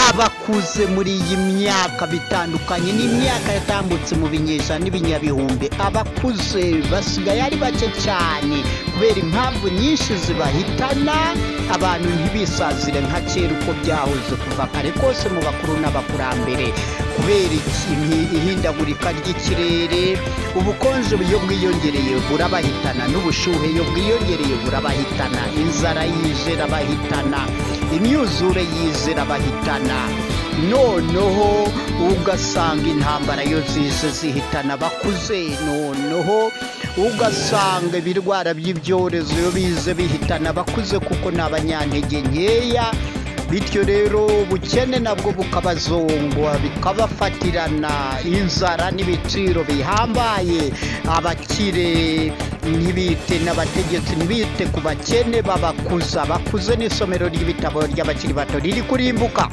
abakuze muri iyi myaka bitandukanye n'imyaka yatambutse mu binyejana n'ibinyabihumbi, abakuze basigaye ari bake cyane kubera impamvu nyinshi zibahitana. Abantu ntibisazire nka kera uko byahoze kuva kare kose mu bakuru n'abakurambere, kubera ihindagurika ry'ikirere. Ubukonje iyo bwiyongereye burabahitana, n'ubushuhe iyo bwiyongereye burabahitana, inzara yije irabahitana, imyuzure yize irabahitana, noneho ugasanga intambara yo zise zihitana abakuze, noneho ugasanga ibirwara by'ibyorezo iyo bize bihitana abakuze kuko ni abanyantege nkeya. Bityo rero ubukene nabwo bukabazongwa bikabafatirana, inzara n'ibiciro bihambaye. Abakire ntibite n'abategetsi ntibite ku bakene babakuza. Bakuze n'isomero ry'ibitabo ry'abakiri bato riri kurimbuka.